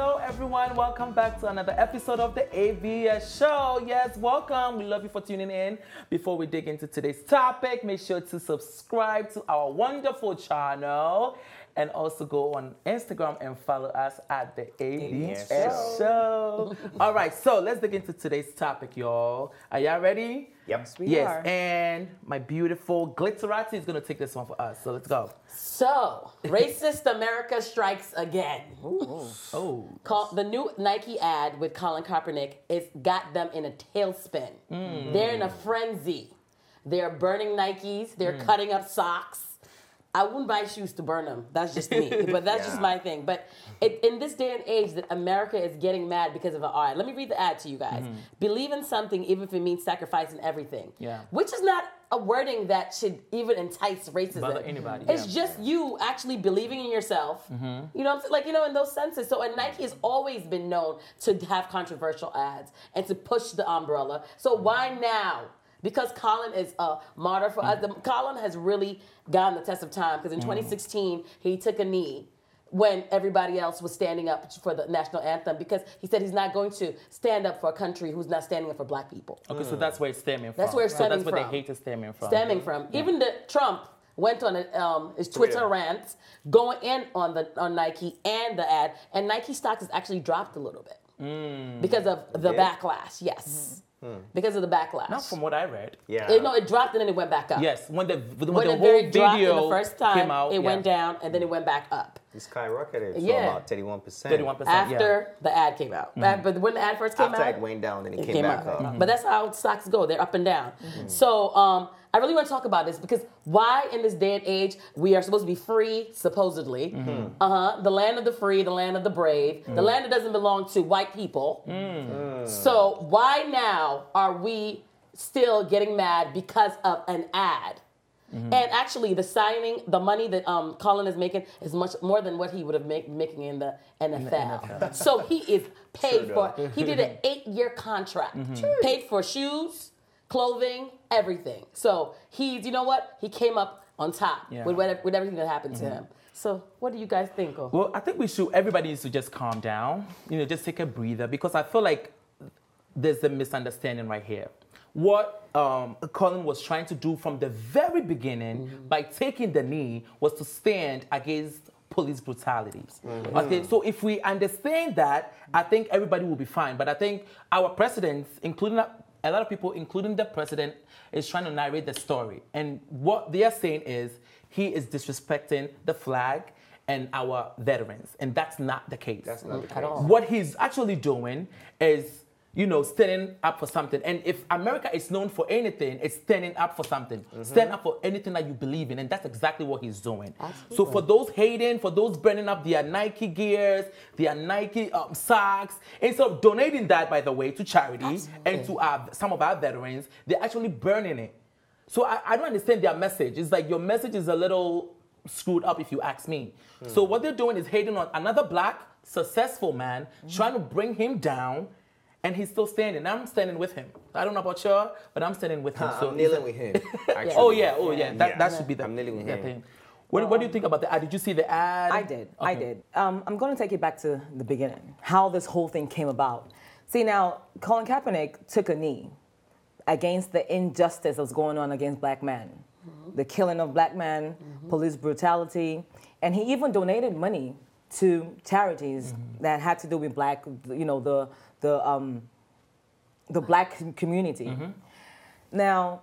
Hello, everyone. Welcome back to another episode of the AVS Show. Yes, welcome. We love you for tuning in. Before we dig into today's topic, make sure to subscribe to our wonderful channel and also go on Instagram and follow us at the AVS Show. All right, so let's dig into today's topic, y'all. Are y'all ready? Yep. We are. And my beautiful Glitterati is going to take this one for us. So let's go. So, racist America strikes again. The new Nike ad with Colin Kaepernick, it's got them in a tailspin. They're in a frenzy. They're burning Nikes. They're cutting up socks. I wouldn't buy shoes to burn them. That's just me. But that's just my thing. But in this day and age that America is getting mad because of an ad. Let me read the ad to you guys. Believe in something even if it means sacrificing everything. Yeah. Which is not a wording that should even entice racism. Bother anybody. It's just you actually believing in yourself. You know what I'm saying? Like, you know, in those senses. So, and Nike has always been known to have controversial ads and to push the umbrella. So why now? Because Colin is a martyr for us. Colin has really gotten the test of time because in 2016, he took a knee when everybody else was standing up for the national anthem because he said he's not going to stand up for a country who's not standing up for black people. Okay, so that's where it's stemming from. That's where it's stemming from. So that's where the hate is stemming from. Even Trump went on his Twitter rant going in on Nike and the ad, and Nike stock has actually dropped a little bit because of the backlash. Yes. Because of the backlash. Not from what I read. Yeah. It dropped and then it went back up. Yes, when the whole dropped video the first time, came out, it went down and then it went back up. It skyrocketed to about 31%. 31%. After the ad came out. But when the ad first came out, After it went down, then it came back up. But that's how stocks go. They're up and down. So I really want to talk about this because why in this day and age we are supposed to be free, supposedly. The land of the free, the land of the brave, the land that doesn't belong to white people. So why now are we still getting mad because of an ad? And actually, the money that Colin is making is much more than what he would have making in the NFL. So he is paid for. He did an 8-year contract, paid for shoes, clothing, everything. So you know what? He came up on top with everything that happened to him. So what do you guys think of? Well, I think everybody needs to just calm down, just take a breather because I feel like there's a misunderstanding right here. What Colin was trying to do from the very beginning by taking the knee was to stand against police brutalities. Okay, so if we understand that, I think everybody will be fine. But I think our presidents, including a lot of people, including the president, is trying to narrate the story. And what they are saying is he is disrespecting the flag and our veterans. And that's not the case. That's not the case. At all. What he's actually doing is standing up for something. And if America is known for anything, it's standing up for something. Stand up for anything that you believe in. And that's exactly what he's doing. Absolutely. So for those hating, for those burning up their Nike gears, their Nike socks, instead of donating that, by the way, to charity and to some of our veterans, they're actually burning it. So I don't understand their message. It's like your message is a little screwed up if you ask me. So what they're doing is hating on another black, successful man, trying to bring him down. And he's still standing. I'm standing with him. I don't know about you, but I'm standing with him. So I'm kneeling with him. Actually. Oh yeah. That should be the. I'm kneeling with him. Thing. What do you think about the ad? Did you see the ad? I did. Okay. I did. I'm going to take it back to the beginning. How this whole thing came about. See now, Colin Kaepernick took a knee against the injustice that was going on against black men, the killing of black men, police brutality, and he even donated money to charities that had to do with black, the black community. Now,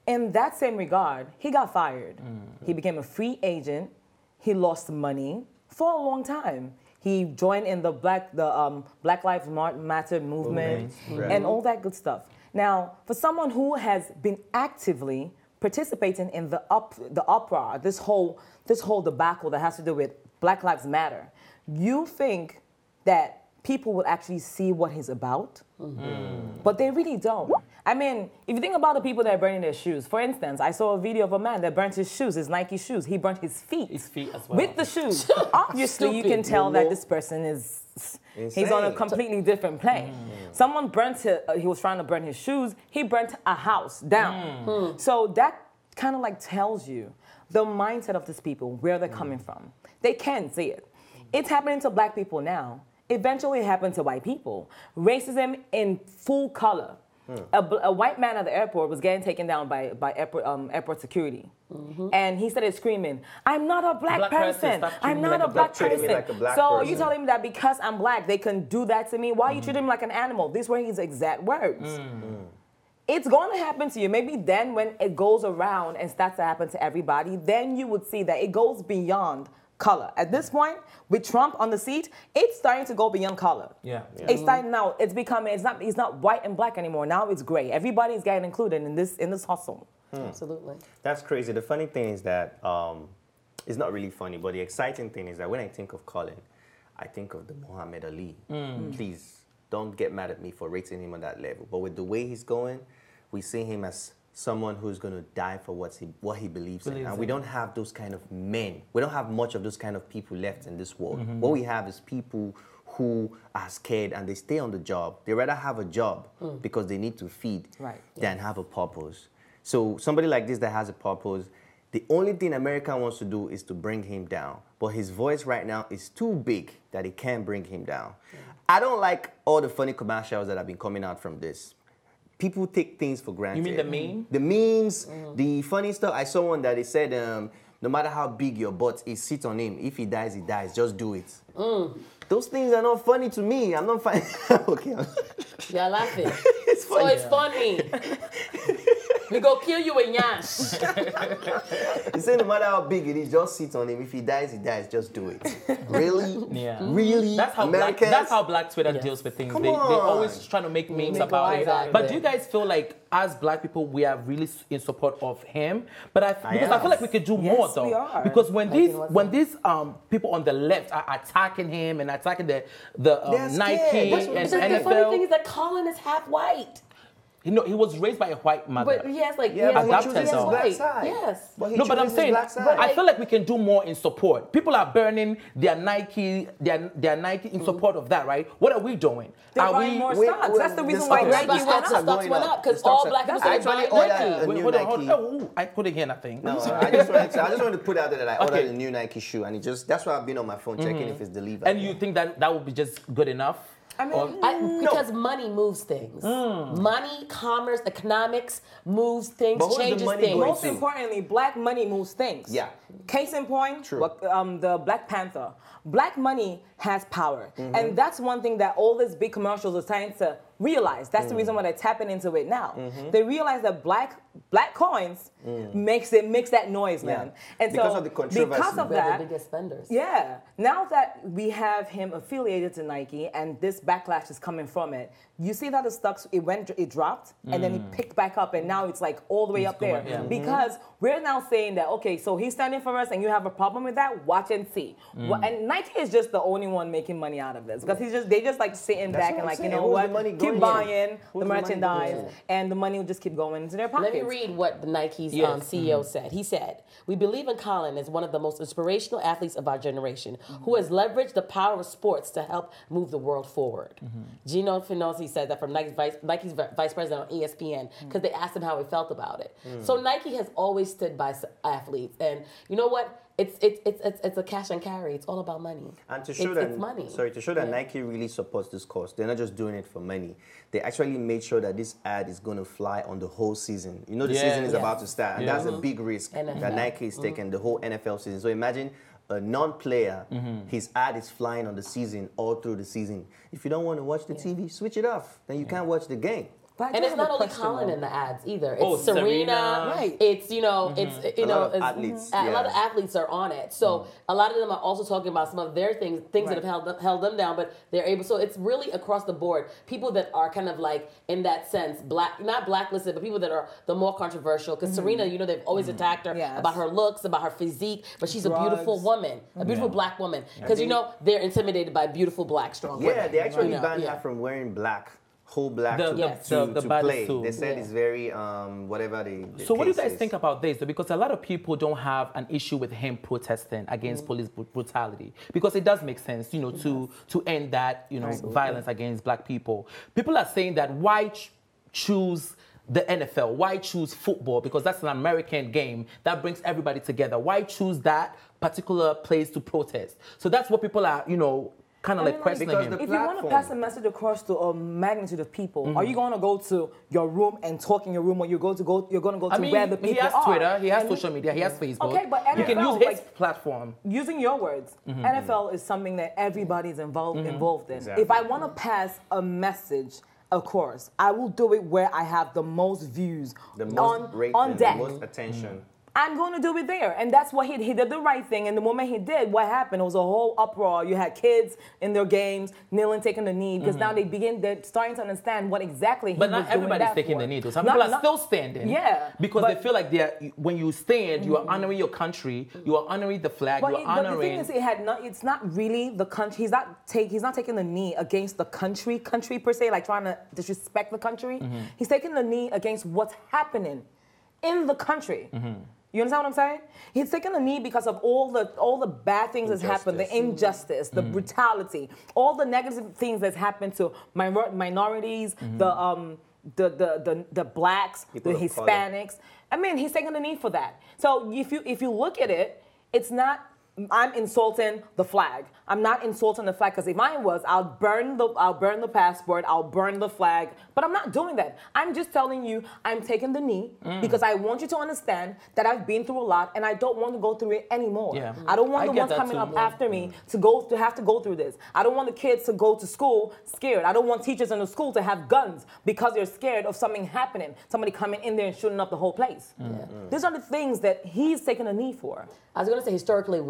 in that same regard, he got fired. He became a free agent. He lost money for a long time. He joined in the Black Lives Matter movement and all that good stuff. Now, for someone who has been actively participating in the uproar, this whole debacle that has to do with Black Lives Matter, you think that people would actually see what he's about, but they really don't. I mean, if you think about the people that are burning their shoes, for instance, I saw a video of a man that burnt his shoes, his Nike shoes. He burnt his feet. His feet as well. With the shoes. Obviously, you can tell that this person is, he's on a completely different plane. Someone he was trying to burn his shoes. He burnt a house down. So that kind of like tells you the mindset of these people, where they're coming from. They can see it. It's happening to black people now. eventually happened to white people. Racism in full color. A white man at the airport was getting taken down by airport security. And he started screaming, "I'm not a black person. I'm not a black person." So you telling me that because I'm black, they can do that to me? Why are you treating me like an animal? These were his exact words. It's going to happen to you. Maybe then when it goes around and starts to happen to everybody, then you would see that it goes beyond color. At this point, with Trump on the seat, it's starting to go beyond color. It's starting now. It's becoming. It's not white and black anymore. Now it's gray. Everybody's getting included in this hustle. Absolutely. That's crazy. The funny thing is that it's not really funny, but the exciting thing is that when I think of Colin, I think of the Muhammad Ali. Please don't get mad at me for rating him on that level. But with the way he's going, we see him as someone who's going to die for what he believes in. And we don't have those kind of men. We don't have much of those kind of people left in this world. What we have is people who are scared and they stay on the job. They rather have a job because they need to feed than have a purpose. So somebody like this that has a purpose, the only thing America wants to do is to bring him down. But his voice right now is too big that it can't bring him down. I don't like all the funny commercials that have been coming out from this. People take things for granted. You mean the meme? The memes, the funny stuff. I saw one that they said, no matter how big your butt is, sit on him. If he dies, he dies. Just do it. Those things are not funny to me. I'm not funny. Okay. Y'all laughing. It's funny. So it's funny. We go kill you in Yash. He said no matter how big it is, just sit on him. If he dies, he dies. Just do it. Really? Yeah. Really? That's how Black Twitter deals with things. They always trying to make memes about it. But do you guys feel like, as Black people, we are really in support of him? But because I feel like we could do more, though. We are. Because when these people on the left are attacking him and attacking the Nike and NFL. The funny thing is that Colin is half white. He was raised by a white mother. But he has like, adapted his black side. Yes. But I'm saying, I feel like we can do more in support. People are burning their Nike in support of that, right? What are we doing? They're buying more stocks. That's the reason why Nike stocks went up, because all Black people started buying Nike. Nike. Oh, I couldn't hear nothing. No, I just wanted to put out there that I ordered a new Nike shoe, and that's why I've been on my phone checking if it's delivered. And you think that would be just good enough? I mean, because money moves things. Money, commerce, economics moves things, changes things. Most importantly, black money moves things. Yeah. Case in point, the Black Panther. Black money has power. And that's one thing that all these big commercials are trying to realize. That's the reason why they're tapping into it now. They realize that black coins makes that noise, man. And because so of the controversy. Because of They're that, the biggest spenders. yeah. Now that we have him affiliated to Nike and this backlash is coming from it, you see that the stocks it dropped and then it picked back up and now it's like all the way up there. Because we're now saying that, okay, so he's standing for us and you have a problem with that, watch and see. And Nike is just the only one making money out of this because they just like sitting back and like, you know what, keep buying the merchandise and the money will just keep going into their pockets. Let me read what the Nike's CEO said. He said, "We believe in Colin as one of the most inspirational athletes of our generation who has leveraged the power of sports to help move the world forward." Gino Finozzi said that from Nike's vice president on ESPN because they asked him how he felt about it. So Nike has always stood by athletes. And you know what? It's a cash and carry. It's all about money. And to show that Nike really supports this cause, they're not just doing it for money. They actually made sure that this ad is going to fly on the whole season. You know the season is about to start, and that's a big risk that Nike is taking the whole NFL season. So imagine a non-player, his ad is flying on the season all through the season. If you don't want to watch the TV, switch it off. Then you can't watch the game. And it's not only Colin in the ads either. It's Serena. Right. It's a lot of athletes. A lot of athletes are on it. So a lot of them are also talking about some of their things that have held them down, but they're able. So it's really across the board. People that are kind of like in that sense, not blacklisted, but people that are the more controversial. Because Serena, they've always attacked her about her looks, about her physique, but she's a beautiful woman, a beautiful black woman. Because they're intimidated by beautiful black strong women. Yeah, they actually banned her from wearing black. Whole black to play. They said it's very whatever they. So what do you guys think about this? Because a lot of people don't have an issue with him protesting against police brutality because it does make sense, to end that violence against black people. People are saying that why choose the NFL? Why choose football? Because that's an American game that brings everybody together. Why choose that particular place to protest? So that's what people are kind of like questioning because him. the If you want to platform. pass a message across to a magnitude of people, are you going to go to your room and talk in your room, or you're going to go to where the people he has are? Twitter, he has And social media, he has Facebook. Okay, but you can NFL, use his like, platform. using your words, NFL is something that everybody's involved in. Exactly. If I want to pass a message, of course, I will do it where I have the most views The most rating, on the deck. most attention. I'm going to do it there. And that's what he did the right thing. And the moment he did, what happened? It was a whole uproar. You had kids in their games, kneeling, taking the knee, because now they're starting to understand what exactly he But was not everybody's doing that taking for. the knee, though. Some Not- people are not- still standing. Yeah, Because but- they feel like when you stand, you are honoring your country, you are honoring the flag, But you are the thing honoring. is, it's not really the country. He's not taking the knee against the country per se, like trying to disrespect the country. He's taking the knee against what's happening in the country. You understand what I'm saying? He's taking a knee because of all the bad things that's happened, the injustice, the brutality, all the negative things that's happened to minorities, the blacks, People the of color. Hispanics. I mean, he's taking the knee for that. So if you look at it, it's not. I'm insulting the flag. I'm not insulting the flag, because if I was, I'll burn the passport, I'll burn the flag. But I'm not doing that. I'm just telling you I'm taking the knee because I want you to understand that I've been through a lot and I don't want to go through it anymore. Yeah. I don't want I the get ones that coming too. up after me to have to go through this. I don't want the kids to go to school scared. I don't want teachers in the school to have guns because they're scared of something happening, somebody coming in there and shooting up the whole place. These are the things that he's taking a knee for. I was going to say, historically,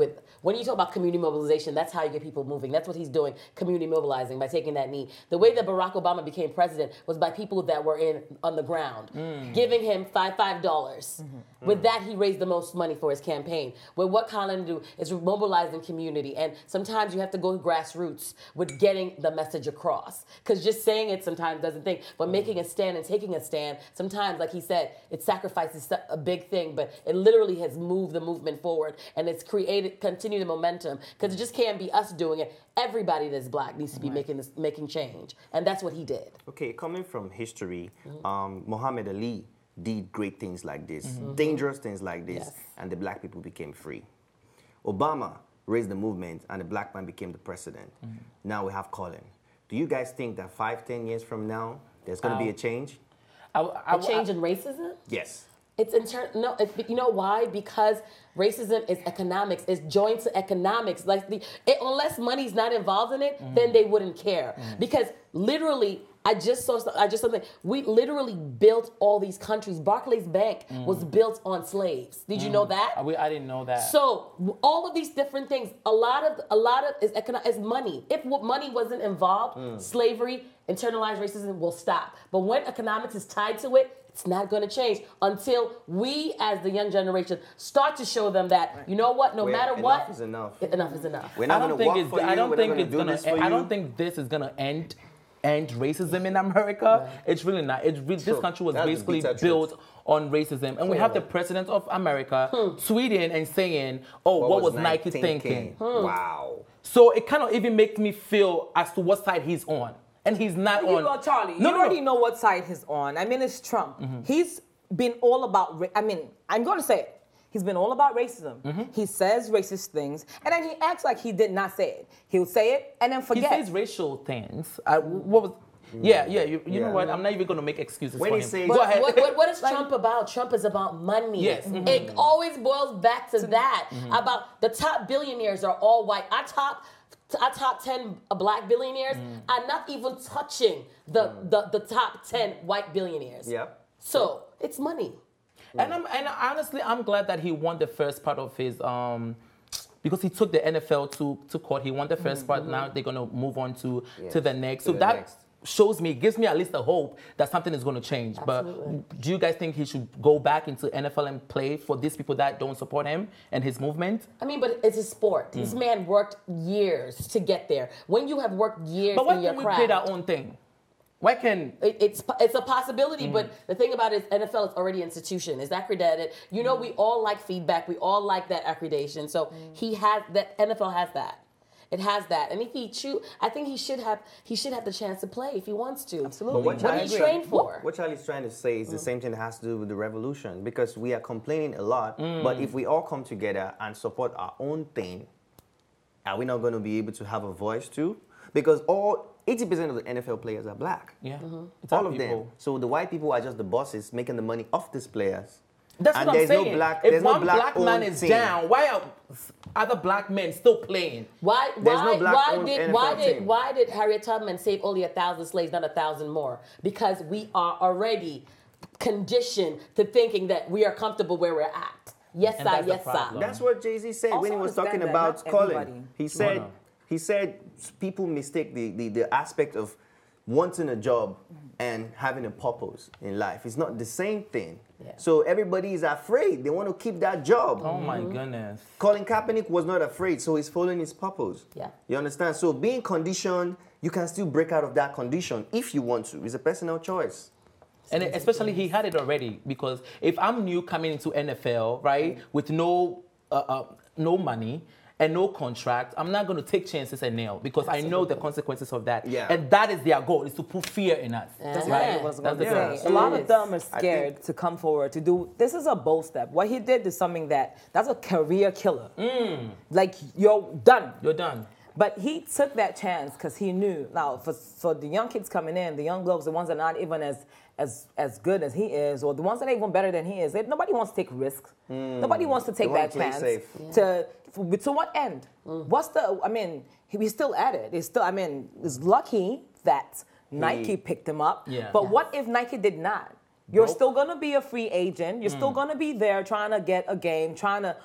when you talk about community mobilization, that's how you get people moving. That's what he's doing, community mobilizing, by taking that knee. The way that Barack Obama became president was by people that were on the ground, giving him $5. With that, he raised the most money for his campaign. With what Colin do is mobilizing community. And sometimes you have to go grassroots with getting the message across. Because just saying it sometimes doesn't think. But making a stand and taking a stand, sometimes, like he said, it sacrifices a big thing, but it literally has moved the movement forward. And it's continued the momentum, because it just can't be us doing it. Everybody that's black needs to be making change, and that's what he did. Okay, coming from history, Muhammad Ali did great things like this, dangerous things like this, and the black people became free. Obama raised the movement, and the black man became the president. Now we have Colin. Do you guys think that 5-10 years from now, there's going to be a change? A change in racism? Yes. It's you know why? Because racism is economics. It's joined to economics. Unless money's not involved in it, then they wouldn't care. Because literally, I just saw something. We literally built all these countries. Barclays Bank was built on slaves. Did you know that? I didn't know that. So all of these different things, a lot of is money. If money wasn't involved, slavery, internalized racism will stop. But when economics is tied to it, it's not going to change until we, as the young generation, start to show them that, you know what, no matter what, enough is enough. Enough is enough. We're not going to walk for you. I don't think it's do gonna. this for you. I don't think this is gonna end racism in America. Right. It's really not. This country was basically built on racism, and we have the president of America tweeting and saying, "Oh, what was Nike thinking?" Wow. So it kind of even makes me feel as to what side he's on. And he's not on. Know, Charlie, you already know what side he's on. I mean, it's Trump. He's been all about, I'm going to say it. He's been all about racism. He says racist things, and then he acts like he did not say it. He'll say it and then forget. He says racial things. What was... Yeah, you know what? I'm not even going to make excuses for him. Go ahead. What is Trump about? Trump is about money. Yes. It always boils back to that. About the top billionaires are all white. Our top 10 black billionaires are not even touching the top 10 white billionaires. Yep. So it's money. And honestly, I'm glad that he won the first part of his because he took the NFL to court. He won the first part. Now they're gonna move on to the next. So that shows me, gives me at least a hope that something is going to change. Absolutely. But do you guys think he should go back into NFL and play for these people that don't support him and his movement? I mean, but it's a sport. This man worked years to get there. When you have worked years in your craft. But why can't we create our own thing? Why can... It's a possibility, but the thing about it is NFL is already an institution. It's accredited. You know, we all like feedback. We all like that accreditation. So he has that. NFL has that. It has that, and if he I think he should have the chance to play if he wants to. Absolutely. What he trained for. What Charlie's trying to say is the same thing that has to do with the revolution, because we are complaining a lot, but if we all come together and support our own thing are we not going to be able to have a voice too? Because 80% of the NFL players are black. Yeah. It's All our of them. people. So the white people are just the bosses making the money off these players. That's And what I'm there's no saying. black- if there's no one black man black-owned is team. down, why are other black men still playing? There's no black-owned NFL team. Why did Harriet Tubman save only 1,000 slaves, not 1,000 more? Because we are already conditioned to thinking that we are comfortable where we're at. Yes, And sir, that's the yes, sir. problem. That's what Jay-Z said Also when he was talking understand that about not Colin. everybody- He said people mistake the aspect of wanting a job and having a purpose in life. It's not the same thing. Yeah. So everybody is afraid. They want to keep that job. Oh my goodness. Colin Kaepernick was not afraid, so he's following his purpose. Yeah. You understand? So being conditioned, you can still break out of that condition if you want to. It's a personal choice. And especially he had it already, because if I'm new coming into NFL, right, with no money and no contract, I'm not going to take chances and nail, because I know the consequences of that. Yeah. And that is their goal, is to put fear in us. That's Yeah. right. I was That's going the to goal. say. A lot of them are I scared think- to come forward to do. This is a bold step. What he did is something that's a career killer. Like, you're done. You're done. But he took that chance because he knew. Now, for the young kids coming in, the young blokes, the ones that are not even as good as he is, or the ones that are even better than he is, nobody wants to take risks. Nobody wants to take They wanna that play chance. safe. To what end? What's the? I mean, he's still at it. He's still. I mean, it's lucky that Nike picked him up. Yeah. But Yes. what if Nike did not? You're Nope. still gonna be a free agent. You're still gonna be there trying to get a game, trying to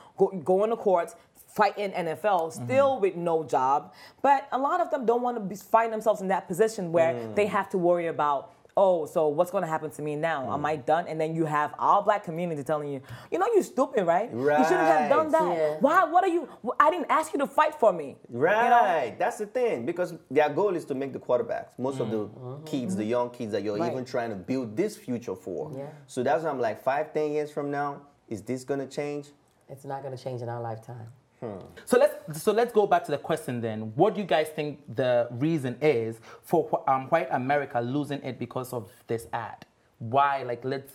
go on the courts, fight in NFL, still with no job. But a lot of them don't want to find themselves in that position where they have to worry about, oh, so what's going to happen to me now? Am I done? And then you have our black community telling you, you're stupid, right? You shouldn't have done that. Yeah. Why? What are you? I didn't ask you to fight for me. Right. You know? That's the thing. Because their goal is to make the quarterbacks. Most of the kids, the young kids that you're Right. even trying to build this future for. Yeah. So that's why I'm like, 5-10 years from now, is this going to change? It's not going to change in our lifetime. So let's go back to the question then. What do you guys think the reason is for white America losing it because of this ad? Why? Like, let's.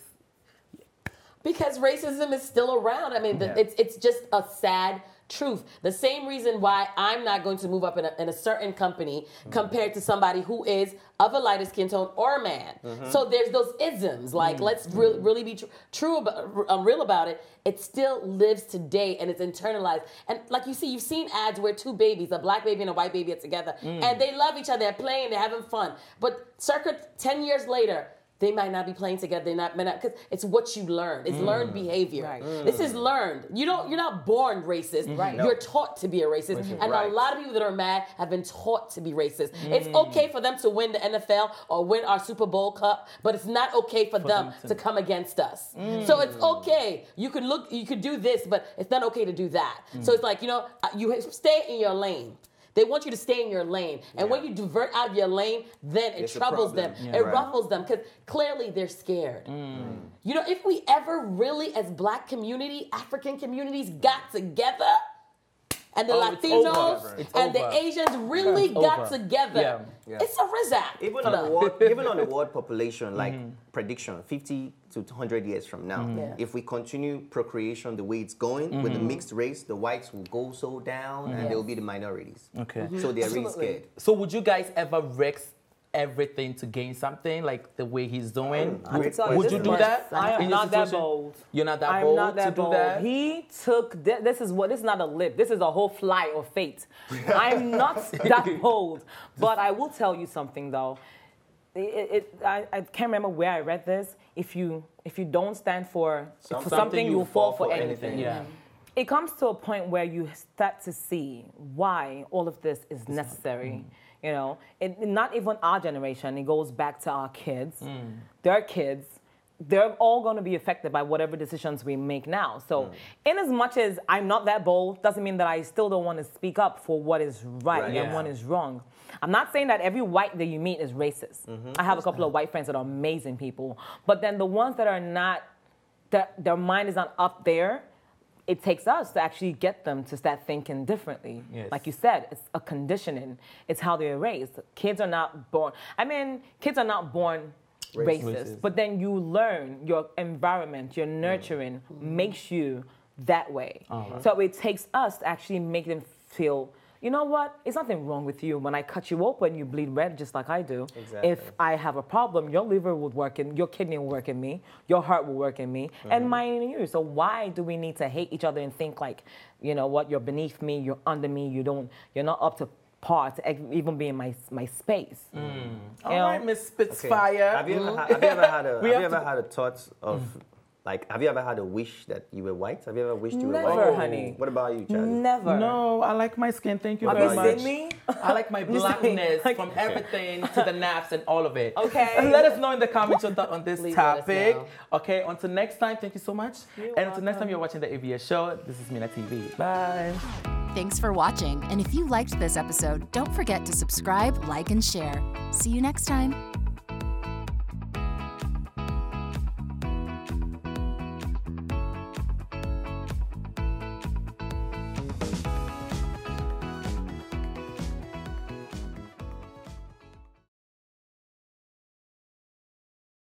Because racism is still around. I mean, Yeah. it's just a sad truth. The same reason why I'm not going to move up in a certain company compared to somebody who is of a lighter skin tone or a man. So there's those isms. Like, let's really be real about it. It still lives today, and it's internalized. And like you've seen ads where two babies, a black baby and a white baby, are together, and they love each other. They're playing, they're having fun. But circa 10 years later, they might not be playing together. They might not, because it's what you learn. It's learned behavior. Right. This is learned. You're not born racist. Right. You're taught to be a racist. And Right. a lot of people that are mad have been taught to be racist. It's okay for them to win the NFL or win our Super Bowl cup, but it's not okay for them to come against us. So it's okay. You could do this, but it's not okay to do that. So it's like, you stay in your lane. They want you to stay in your lane. And when you divert out of your lane, then it It's a troubles them. problem. It Right. ruffles them, because clearly they're scared. If we ever really, as black community, African communities, got together, and the Oh, it's Latinos over. It's and the over. Asians really It's got over. together, Yeah. it's a rizap. Even on the world population, like prediction, 50 to 100 years from now, Yeah. if we continue procreation the way it's going with the mixed race, the whites will go so down and they'll be the minorities. Okay. So they're really Absolutely. scared. So would you guys ever risk everything to gain something, like the way he's doing? I can tell you, Would this you is do what- that? I am in your not that situation? bold. You're not that I'm bold not that to do bold. that? He took this is not a lip. This is a whole fly of fate. I'm not that bold. But I will tell you something though. I can't remember where I read this. If you don't stand for something, you'll fall for anything. Yeah. It comes to a point where you start to see why all of this is necessary. Not even our generation. It goes back to our kids. Their kids. They're all going to be affected by whatever decisions we make now. So, in as much as I'm not that bold, doesn't mean that I still don't want to speak up for what is right and Yeah. what is wrong. I'm not saying that every white that you meet is racist. I have a couple of white friends that are amazing people, but then the ones that are not, that their mind is not up there, it takes us to actually get them to start thinking differently. Yes. Like you said, it's a conditioning. It's how they're raised. Kids are not born racist. But then you learn your environment, your nurturing makes you that way. So it takes us to actually make them feel you know what? It's nothing wrong with you. When I cut you open, you bleed red just like I do. Exactly. If I have a problem, your liver would work in, your kidney will work in me, your heart will work in me, and mine in you. So why do we need to hate each other and think like, you know what, you're beneath me, you're under me, you're not up to par to even be in my space. All right, Miss Spitfire. Have you ever had a thought of like, have you ever had a wish that you were white? Have you ever wished you were white? Never, honey. What about you, Charlie? Never. No, I like my skin. Thank you Have very you much. seen me? I like my blackness like- from everything to the naps and all of it. Okay. And let us know in the comments on this Please let us topic. know. Okay, until next time, thank you so much. And until next time you're watching the AVS show, this is Mina TV. Bye. Thanks for watching. And if you liked this episode, don't forget to subscribe, like, and share. See you next time.